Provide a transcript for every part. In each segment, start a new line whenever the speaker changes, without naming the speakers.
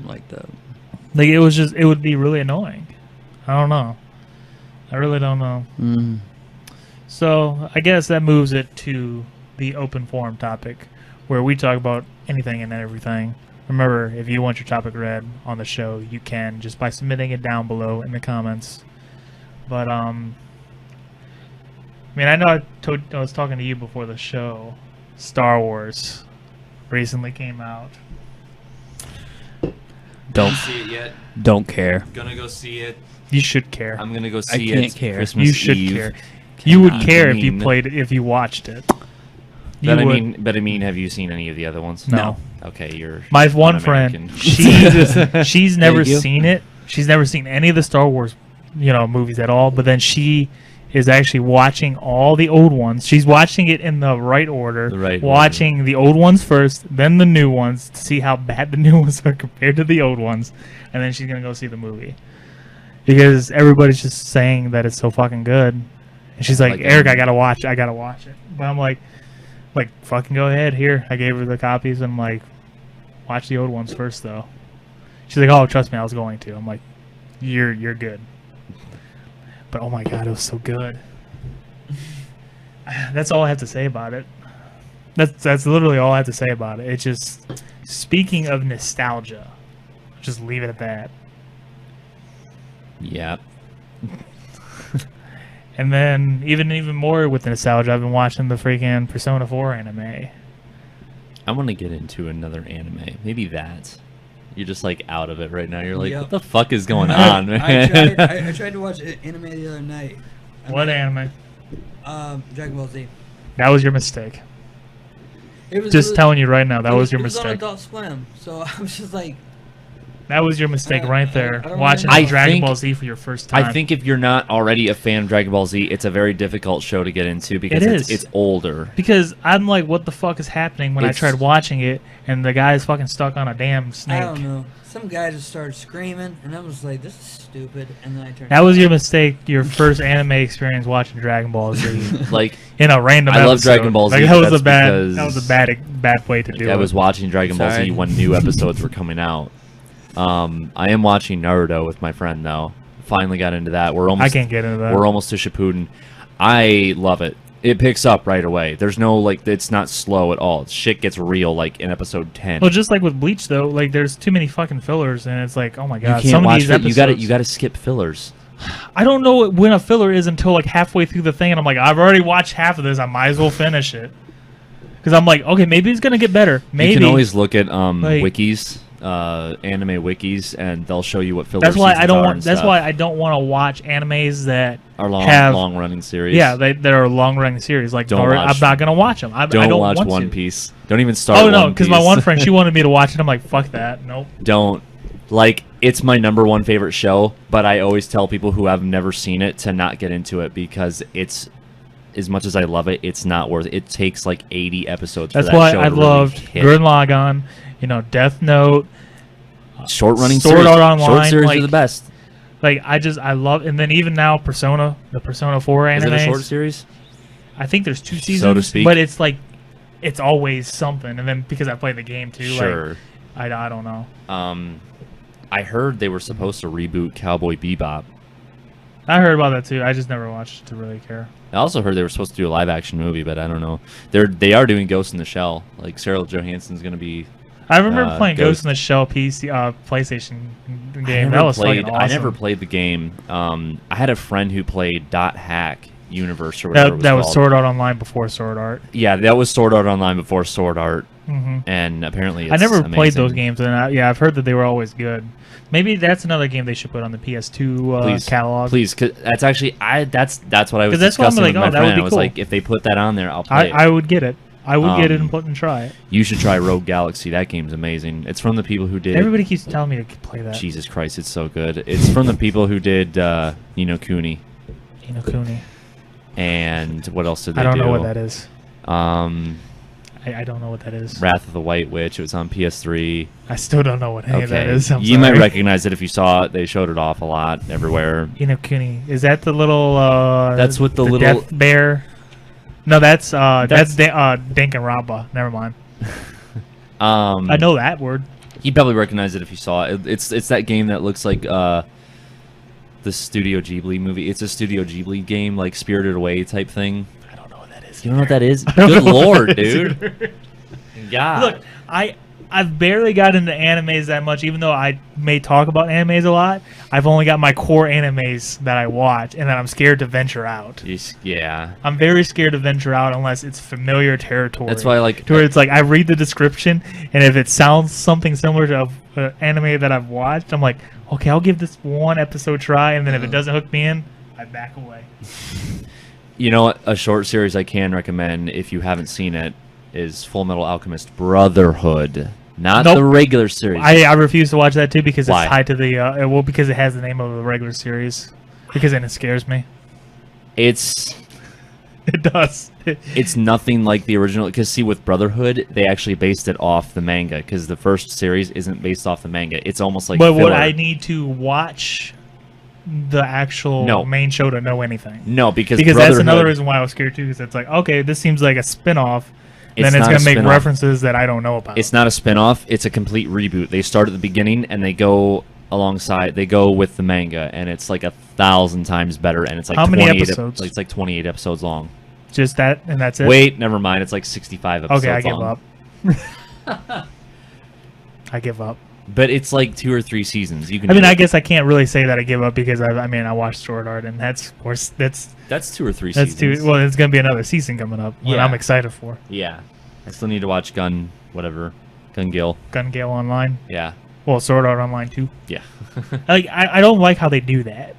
anything like that.
Like it would be really annoying. I don't know. I really don't know.
Mm.
So I guess that moves it to the open forum topic, where we talk about anything and everything. Remember, if you want your topic read on the show, you can just by submitting it down below in the comments. But I mean, I know I was talking to you before the show. Star Wars recently came out.
Don't see it yet.
Don't care.
Gonna go see it.
You should care.
I'm gonna go see
I
it.
can't care.
Christmas
You should
Eve.
care. You would
Cannot.
care
I
if you
mean-
played it, if you watched it.
But I
would.
mean, have you seen any of the other ones?
No.
Okay, you're
My one friend,
un-American.
she's never
Thank you.
seen it. She's never seen any of the Star Wars, movies at all. But then she is actually watching all the old ones. She's watching it in the right order. Watching the old ones first, then the new ones to see how bad the new ones are compared to the old ones, and then she's gonna go see the movie because everybody's just saying that it's so fucking good. And she's like, Eric, I gotta watch it. But I'm like, fucking go ahead. Here, I gave her the copies, and I'm like, watch the old ones first, though. She's like, oh, trust me, I was going to. I'm like, you're good. But oh my god, it was so good. That's all I have to say about it. That's literally all I have to say about it. It's just, speaking of nostalgia, just leave it at that.
Yeah.
And then even more with nostalgia, I've been watching the freaking Persona 4 anime.
I want to get into another anime. Maybe that. You're just like out of it right now. You're like,
Yep.
what the fuck is going on, man?
I tried to watch anime the other night.
What anime?
Dragon Ball Z.
That was your mistake.
It was
Just telling you right now, that was your
It was on
mistake.
Adult Swim, so I was just like,
That was your mistake right there.
I don't
Watching
really know.
Dragon Ball Z for your first time.
I think if you're not already a fan of Dragon Ball Z, it's a very difficult show to get into because
It is.
it's older.
Because I'm like, what the fuck is happening when I
It's-
tried watching it and the guy's fucking stuck on a damn snake.
I don't know. Some guy just started screaming, and I was like, this is stupid. And then I turned.
That was your mistake, your first anime experience watching Dragon Ball Z.
Like,
In a random
I love
episode.
Dragon Ball Z,
Like,
but
that was
that's
a bad way to do it.
I was watching Dragon Ball Z
Sorry.
when new episodes were coming out. I am watching Naruto with my friend though. Finally got into that.
I can't get into that.
We're almost to Shippuden. I love it. It picks up right away. There's no it's not slow at all. Shit gets real like in episode 10.
Well, just like with Bleach, though, like there's too many fucking fillers, and it's like, oh my
you
god,
can't
some of
watch
these
it.
episodes.
You gotta skip fillers.
I don't know when a filler is until like halfway through the thing, and I'm like, I've already watched half of this. I might as well finish it. Because I'm like, okay, maybe it's gonna get better. Maybe.
You can always look at
Like-
wikis, anime wikis, and they'll show you what filler
That's why
seasons
I don't
are
want.
and
That's
stuff.
why I don't want to watch animes that
Are
have
long running series.
Yeah, that are long running series. Like,
Don't
I'm
watch-
not gonna watch them. I
Don't
don't
watch
want
One
to.
Piece. Don't even start.
Oh no,
because
because my one friend, she wanted me to watch it. I'm like, fuck that. Nope.
Don't. Like, it's my number one favorite show, but I always tell people who have never seen it to not get into it because it's, as much as I love it, it's not worth it. It takes like 80 episodes
That's
for that
why
show
I
to really
loved
hit.
Gurren Lagann, Death Note,
Short running
Sword
series.
Art Online,
Short series
like-
are the best.
like I love, and then even now Persona, the Persona 4
Is
animes.
it a short series?
I think there's 2 seasons,
So to speak.
but it's like, it's always something. And then because I played the game too,
Sure.
like, I don't know.
I heard they were supposed to reboot Cowboy Bebop.
I heard about that too. I just never watched it to really care.
I also heard they were supposed to do a live action movie, but I don't know. They are doing Ghost in the Shell. Like Sarah Johansson's gonna be.
I remember playing
Ghost-
Ghost in the Shell PlayStation game. That was fucking awesome.
I never played the game. I had a friend who played Dot Hack Universe or whatever
That was
called.
Sword Art Online before Sword Art.
Yeah, that was Sword Art Online before Sword Art,
hmm
and apparently
I
it's
never played
amazing.
those games, and I've heard that they were always good. Maybe that's another game they should put on the PS2 catalog.
Please, 'cause that's actually that's what I was
'Cause that's why I'm
discussing
like,
with my
oh, that would
friend.
be
I was
cool.
like, if they put that on there, I'll play it.
I would get it. I would get it and try it.
You should try Rogue Galaxy. That game's amazing. It's from the people who did.
Everybody keeps telling me to play that.
Jesus Christ, it's so good. It's from the people who did Ni no Kuni.
Ni no Kuni.
And what else did they
I don't
do?
know what that is.
I
I don't know what that is.
Wrath of the White Witch. It was on PS3.
I still don't know what any of that
Okay,
is. I'm
you might
sorry.
recognize it if you saw it. They showed it off a lot everywhere.
Ni no Kuni. Is that the little?
That's with the little-
death bear. No, that's Danganronpa. Never mind. I know that word.
He'd probably recognize it if he saw it. It's that game that looks like the Studio Ghibli movie. It's a Studio Ghibli game, like Spirited Away type thing.
I don't know what that is.
You don't know what that is? Good lord, dude. God.
Look, I've barely got into animes that much, even though I may talk about animes a lot. I've only got my core animes that I watch, and that I'm scared to venture out.
Yeah.
I'm very scared to venture out unless it's familiar territory.
That's why I like...
To where it's like, I read the description, and if it sounds something similar to an anime that I've watched, I'm like, okay, I'll give this one episode try, and then if it doesn't hook me in, I back away.
You know what? A short series I can recommend, if you haven't seen it, is Full Metal Alchemist Brotherhood. Not the regular series.
I refuse to watch that too because
Why?
it's tied to the because it has the name of the regular series. Because then it scares me.
It
does.
It's nothing like the original. Because see, with Brotherhood, they actually based it off the manga. Because the first series isn't based off the manga. It's almost like.
But
filler.
would I need to watch the actual main show to know anything?
No, because
that's another reason why I was scared too. Because it's like, okay, this seems like a spin-off. Then it's going to make references that I don't know about.
It's not a spin-off. It's a complete reboot. They start at the beginning, and they go alongside. They go with the manga, and it's like 1,000 times better. And it's like
how many episodes?
It's like 28 episodes long.
Just that, and that's it?
Wait, never mind. It's like 65 episodes long.
Okay, I give up. I give up.
But it's like 2 or 3 seasons. You can.
I guess I can't really say that I give up because I watched Sword Art, and that's
2 or 3
that's
seasons.
Well, it's gonna be another season coming up. Yeah, I'm excited for.
Yeah, I still need to watch Gun Gale
Online.
Yeah.
Well, Sword Art Online too.
Yeah.
I don't like how they do that.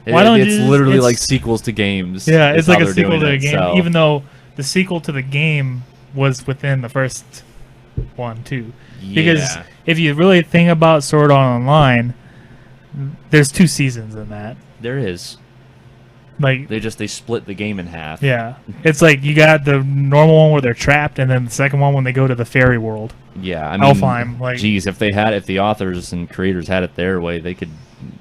It's literally like sequels to games.
Yeah, it's like a sequel to a game, even though the sequel to the game was within the first one too. Because if you really think about Sword Art Online, there's 2 seasons in that.
There is.
Like
they split the game in half.
Yeah, it's like you got the normal one where they're trapped, and then the second one when they go to the fairy world.
Yeah, I mean,
Elfheim. Like,
geez, if the authors and creators had it their way, they could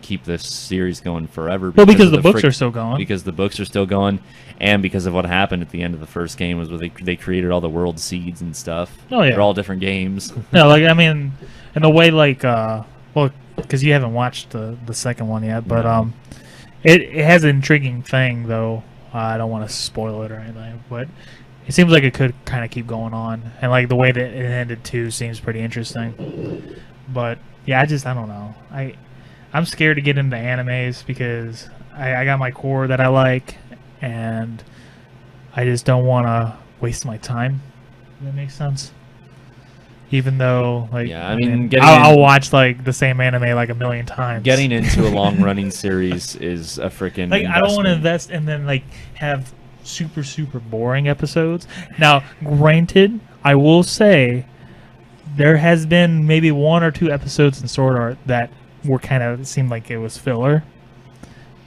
keep this series going forever.
Well, because the books are still going.
Because the books are still going, and because of what happened at the end of the first game was where they created all the world seeds and stuff.
Oh yeah,
they're all different games.
Yeah, like I mean, in a way, like well, because you haven't watched the second one yet, but
No.
It has an intriguing thing though. I don't want to spoil it or anything, but it seems like it could kind of keep going on, and like the way that it ended too seems pretty interesting. But yeah, I don't know. I'm scared to get into animes because I got my core that I like, and I just don't want to waste my time. Does that make sense? Even though, like,
yeah, I mean,
I'll watch like the same anime like a million times.
Getting into a long-running series is a freaking
like investment. I don't want to invest and then like have super boring episodes. Now, granted, I will say there has been maybe 1 or 2 episodes in Sword Art that were kind of seemed like it was filler.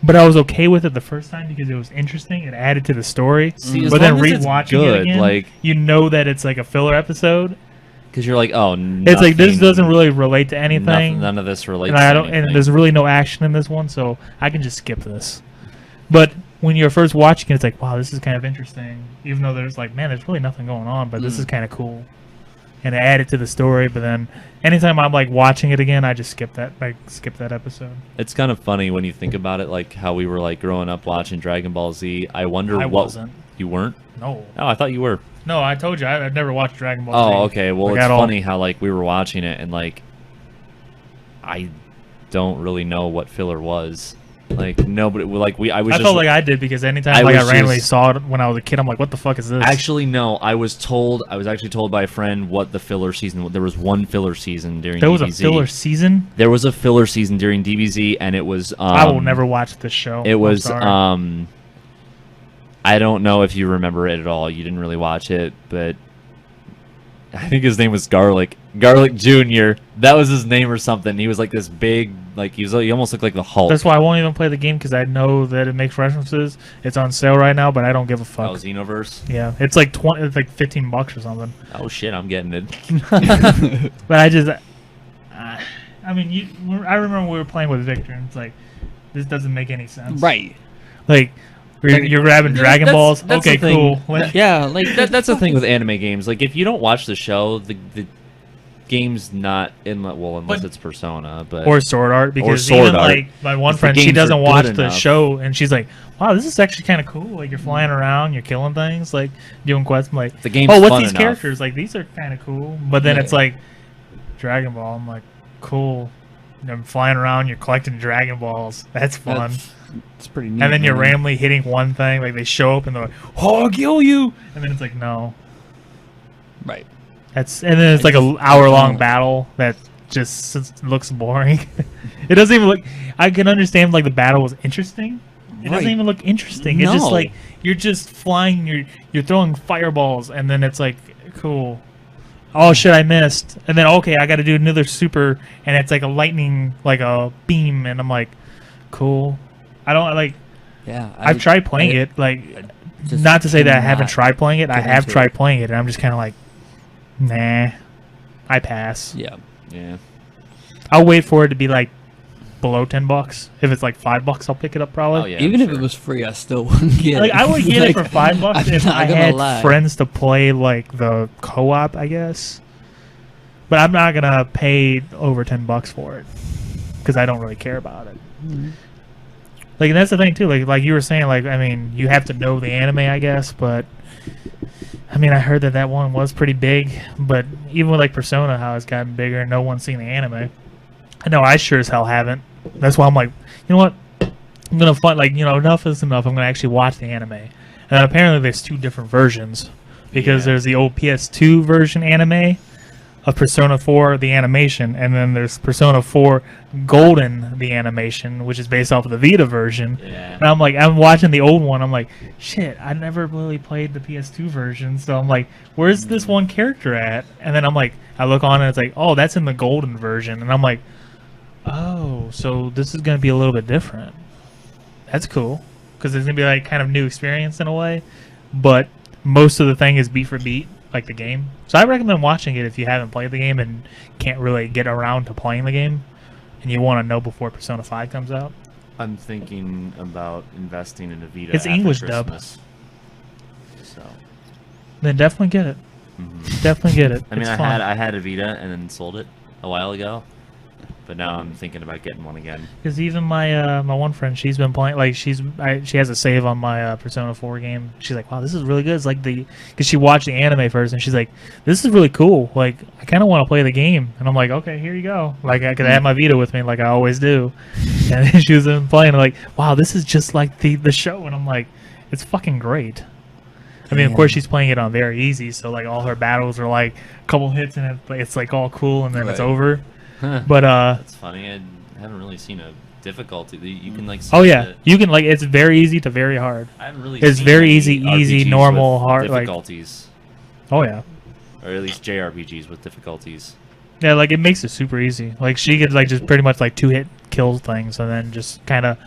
But I was okay with it the first time because it was interesting. It added to the story.
See,
but then rewatching it again, like, you know that it's like a filler episode.
Because you're like, oh,
it's like this doesn't really relate to anything.
None of this relates.
And and there's really no action in this one, so I can just skip this. But when you're first watching it, it's like, wow, this is kind of interesting. Even though there's like, man, there's really nothing going on, but this is kind of cool. And it added to the story. But then, anytime I'm like watching it again, I just skip that episode.
It's kind of funny when you think about it, like how we were like growing up watching Dragon Ball Z. I wonder what
wasn't.
You weren't?
No.
Oh, I thought you were.
No, I told you I've never watched Dragon Ball Z.
Oh, okay. Well, it's funny how like we were watching it and like I don't really know what filler was. Like nobody, like I
felt like I did because anytime I randomly saw it when I was a kid, I'm like, what the fuck is this?
Actually, no. I was actually told by a friend what the filler season. There was one filler season during.
There
DBZ.
was a filler season.
There was a filler season during DBZ, and it was.
I will never watch this show.
It was. I don't know if you remember it at all. You didn't really watch it, but I think his name was Garlic Jr. That was his name or something. He was like this big, like he almost looked like the Hulk.
That's why I won't even play the game because I know that it makes references. It's on sale right now, but I don't give a fuck.
Oh, Xenoverse?
Yeah, it's like it's like $15 or something.
Oh shit, I'm getting it.
But I mean, I remember we were playing with Victor, and it's like this doesn't make any sense.
Right.
Like. You're grabbing Dragon Balls.
That's
okay, cool.
Yeah, like that's the thing with anime games. Like if you don't watch the show, game's not unless it's Persona, but
or Sword Art, because
Sword
even
Art.
like my one
If the
friend, she
games are
doesn't watch
good
the
enough.
show, and she's like, "Wow, this is actually kind of cool. Like you're flying around, you're killing things, like doing quests." I'm like,
The game's
"Oh, what's
fun
these
enough.
characters? Like these are kind of cool." But then it's like Dragon Ball. I'm like, "Cool." I'm flying around, you're collecting Dragon Balls. That's fun.
It's pretty neat.
And then you're
man.
randomly hitting one thing, like they show up and they're like, "Oh, I'll kill you," and then it's like, "No."
Right.
And then it's like an hour-long battle that just looks boring. It doesn't even look. I can understand like the battle was interesting. It doesn't
Right.
even look interesting. It's just
No.
like you're just flying. You're throwing fireballs, and then it's like cool. Oh shit! I missed. And then okay, I got to do another super, and it's like a lightning, like a beam, and I'm like, cool. I don't like.
Yeah.
I've tried playing it. Like,
just
not to say that I haven't
cannot
tried playing it. I
get
have
into
tried
it.
playing it, and I'm just kind of like, nah. I pass.
Yeah.
Yeah.
I'll wait for it to be like below $10. If it's like $5, I'll pick it up probably.
Oh yeah.
Even
I'm
if it
sure.
was free, I still wouldn't get
Like
it.
I would get it for
Like,
$5
I'm
if
not
I
gonna
had
lie.
friends to play like the co-op, I guess. But I'm not gonna pay over $10 for it because I don't really care about it.
Mhm.
Like, and that's the thing too. Like you were saying, like I mean, you have to know the anime, I guess. But I mean, I heard that one was pretty big. But even with like Persona, how it's gotten bigger, and no one's seen the anime. I know I sure as hell haven't. That's why I'm like, you know what? I'm gonna find like enough is enough. I'm gonna actually watch the anime. And apparently, there's 2 different versions because
Yeah.
there's the old PS2 version anime of Persona 4, the animation, and then there's Persona 4 Golden, the animation, which is based off of the Vita version.
Yeah.
And I'm like, I'm watching the old one. I'm like, shit, I never really played the PS2 version. So I'm like, where's this one character at? And then I'm like, I look on and it's like, oh, that's in the Golden version. And I'm like, oh, so this is going to be a little bit different. That's cool. Because it's going to be like kind of new experience in a way. But most of the thing is beat for beat, like the game. So I recommend watching it if you haven't played the game and can't really get around to playing the game. And you want to know before Persona 5 comes out.
I'm thinking about investing in a Vita.
It's
after
English dub.
Christmas. So.
Then definitely get it.
Mhm.
Definitely get it.
I mean,
It's
I
fun.
had a Vita and then sold it a while ago, but now I'm thinking about getting one again.
Because even my my one friend, she's been playing, like she has a save on my Persona 4 game. She's like, wow, this is really good. It's like because she watched the anime first, and she's like, this is really cool. Like, I kind of want to play the game. And I'm like, okay, here you go. Like, I could have my Vita with me, like I always do. And then she was playing, like, wow, this is just like the show. And I'm like, it's fucking great. I mean, of course, she's playing it on very easy, so like all her battles are like a couple hits and it's like all cool, and then it's
Right.
over.
But
But
that's funny. I haven't really seen a difficulty. You can like.
oh
see
yeah,
it.
you can like it's very easy to very hard.
I haven't really.
It's
seen
very
any
easy,
RPGs
normal,
with
hard, like-
difficulties,
Oh yeah,
or at least JRPGs with difficulties.
yeah. Like it makes it super easy. Like she could like just pretty much like 2-hit kill things, and then just kind of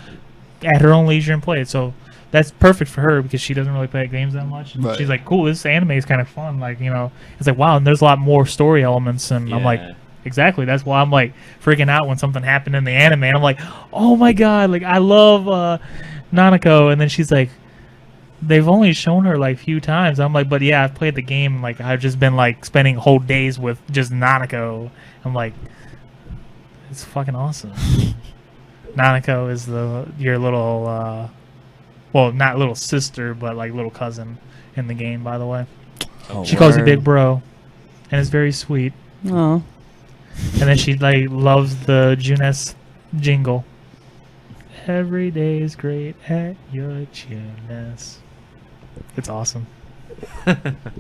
at her own leisure and play it. So that's perfect for her because she doesn't really play games that much. And
Right.
she's like, cool, this anime is kind of fun. Like it's like wow, and there's a lot more story elements, and I'm like.
Yeah.
Exactly. That's why I'm like freaking out when something happened in the anime. And I'm like, oh my god, like I love Nanako. And then she's like, they've only shown her like a few times. I'm like, but yeah, I've played the game. Like I've just been like spending whole days with just Nanako. I'm like, it's fucking awesome. Nanako is your little, well, not little sister, but like little cousin in the game. By the way,
Oh,
she calls you
word.
big bro, and it's very sweet.
Oh.
And then she like loves the Junes jingle. Every day is great at your Junes. It's awesome.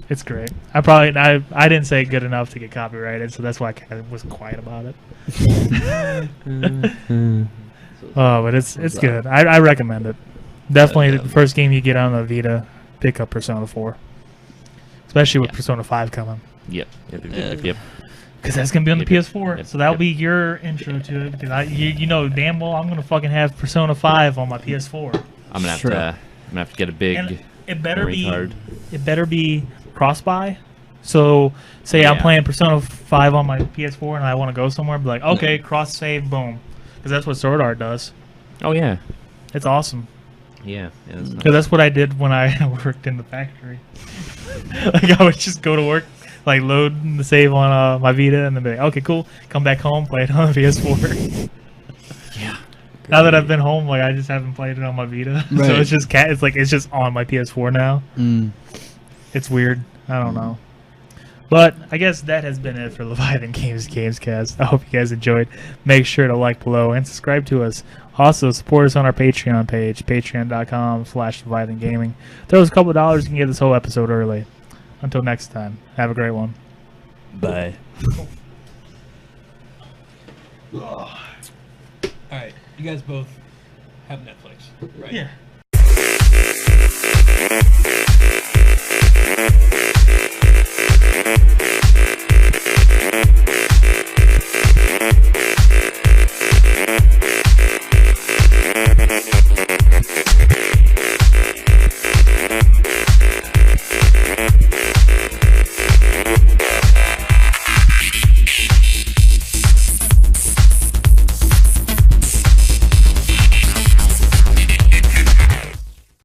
It's great. I didn't say it good enough to get copyrighted, so that's why I kind of was quiet about it. Oh, but it's good. I recommend it. Definitely the first game you get on the Vita, pick up Persona 4. Especially with
Yeah.
Persona 5 coming.
Yep. Yep.
Because that's going to be on the
Yep,
PS4.
yep,
So that'll
yep.
be your intro to it. Because you know damn well I'm going to fucking have Persona 5 on my PS4.
I'm gonna have
Sure.
to. I'm gonna have to get a big.
And it better
memory
be
card.
cross-buy. So say I'm
Yeah.
playing Persona 5 on my PS4 and I want to go somewhere, be like, okay, cross-save, boom. Because that's what Sword Art does.
Oh yeah.
It's awesome.
Yeah. It is nice.
Because that's what I did when I worked in the factory. Like I would just go to work, like load the save on my Vita, and then be like, okay, cool. Come back home, play it on the PS4.
Yeah.
Now that I've been home, like I just haven't played it on my Vita,
Right.
so it's just on my PS4 now. It's weird. I don't know. But I guess that has been it for Leviathan Gamescast. I hope you guys enjoyed. Make sure to like below and subscribe to us. Also, support us on our Patreon page, patreon.com/Leviathan Gaming. Throw us a couple of dollars, you can get this whole episode early. Until next time, have a great one.
Bye.
All right, you guys both have Netflix, right?
Yeah.